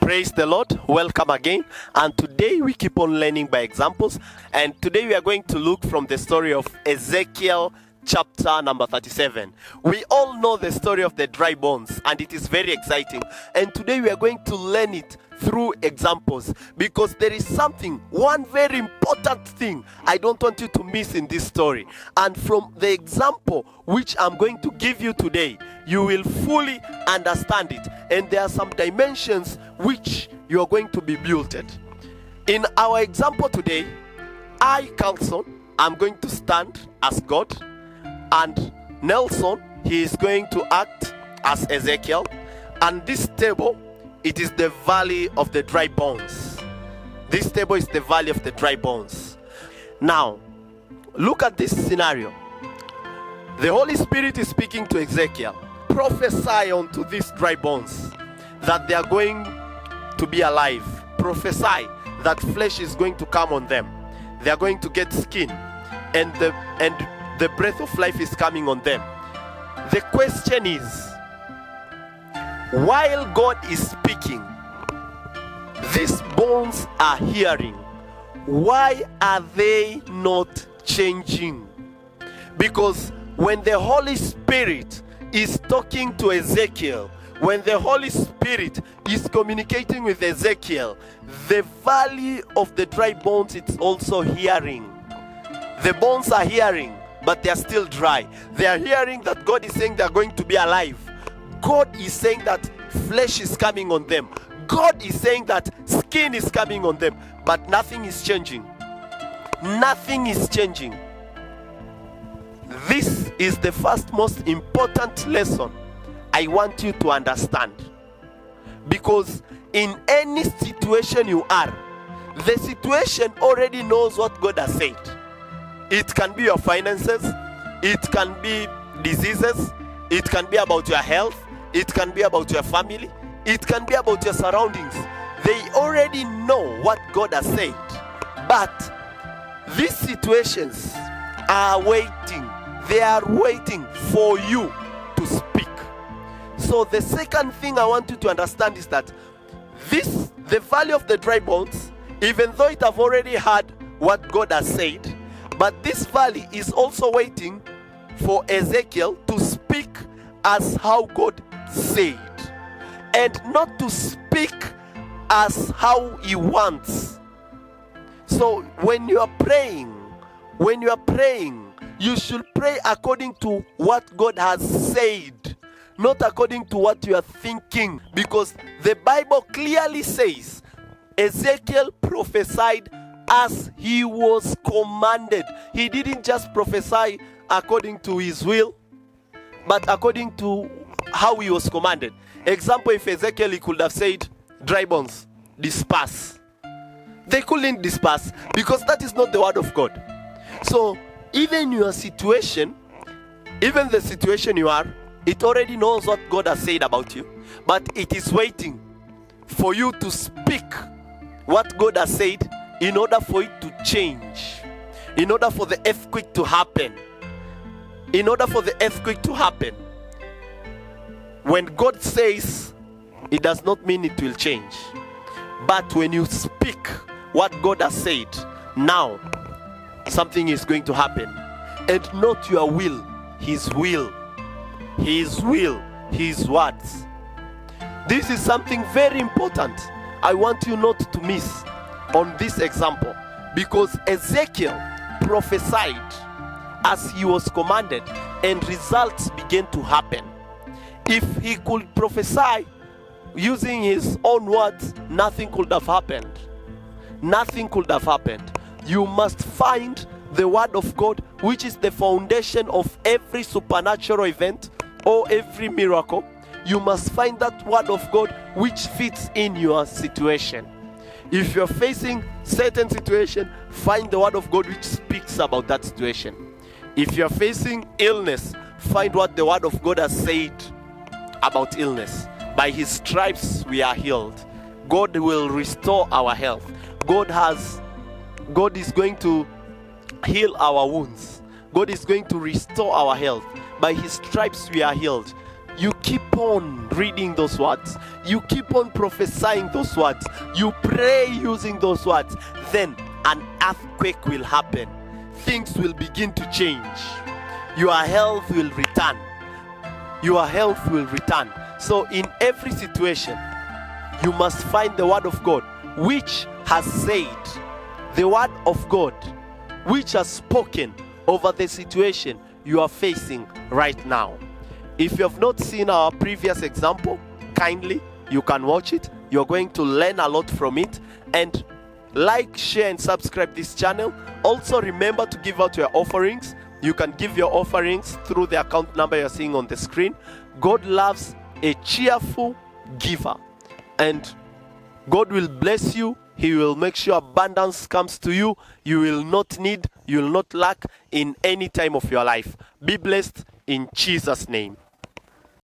Praise the Lord. Welcome again. And today we keep on learning by examples. And today we are going to look from the story of Ezekiel chapter number 37. We all know the story of the dry bones, and it is very exciting. And today we are going to learn it through examples, because there is one very important thing I don't want you to miss in this story. And from the example which I'm going to give you today, you will fully understand it. And there are some dimensions which you are going to be built at. In our example today, I, Carlson, am going to stand as God, and Nelson, he is going to act as Ezekiel. And this table, it is the valley of the dry bones. This table is the valley of the dry bones. Now, look at this scenario. The Holy Spirit is speaking to Ezekiel. Prophesy unto these dry bones that they are going to be alive. Prophesy that flesh is going to come on them. They are going to get skin, and the breath of life is coming on them. The question is, while God is speaking, these bones are hearing. Why are they not changing? Because when the Holy Spirit is talking to Ezekiel, when the Holy Spirit is communicating with Ezekiel, the valley of the dry bones is also hearing. The bones are hearing, but they are still dry. They are hearing that God is saying they are going to be alive. God is saying that flesh is coming on them. God is saying that skin is coming on them, but nothing is changing. Nothing is changing. This is the first most important lesson I want you to understand. Because in any situation you are, the situation already knows what God has said. It can be your finances, it can be diseases, it can be about your health, it can be about your family, it can be about your surroundings. They already know what God has said. But these situations are waiting. They are waiting for you to speak. So the second thing I want you to understand is that the valley of the dry bones, even though it have already heard what God has said, but this valley is also waiting for Ezekiel to speak as how God said, and not to speak as how he wants. So when you are praying, you should pray according to what God has said, not according to what you are thinking. Because the Bible clearly says Ezekiel prophesied as he was commanded. He didn't just prophesy according to his will, but according to how he was commanded. Example, if Ezekiel, he could have said, dry bones, disperse. They couldn't disperse, because that is not the word of God. So even your situation, even the situation you are, it already knows what God has said about you, but it is waiting for you to speak what God has said in order for it to change, in order for the earthquake to happen. In order for the earthquake to happen, when God says, it does not mean it will change. But when you speak what God has said, now something is going to happen. And not your will, His will. His will, His words. This is something very important I want you not to miss on this example. Because Ezekiel prophesied as he was commanded, and results began to happen. If he could prophesy using his own words, nothing could have happened. Nothing could have happened. You must find the word of God, which is the foundation of every supernatural event or every miracle. You must find that word of God which fits in your situation. If you're facing certain situation, find the word of God which speaks about that situation. If you're facing illness, find what the word of God has said about illness. By his stripes we are healed. God will restore our health. God is going to heal our wounds. God is going to restore our health. By his stripes we are healed. you keep on reading those words, you keep on prophesying those words, you pray using those words, then an earthquake will happen. Things will begin to change. Your health will return. Your health will return. So in every situation, you must find the word of God, which has said, the word of God, which has spoken over the situation you are facing right now. If you have not seen our previous example, kindly, you can watch it. You're going to learn a lot from it. And like, share, and subscribe this channel. Also remember to give out your offerings. You can give your offerings through the account number you're seeing on the screen. God loves a cheerful giver. And God will bless you. He will make sure abundance comes to you. You will not need, you will not lack in any time of your life. Be blessed in Jesus' name.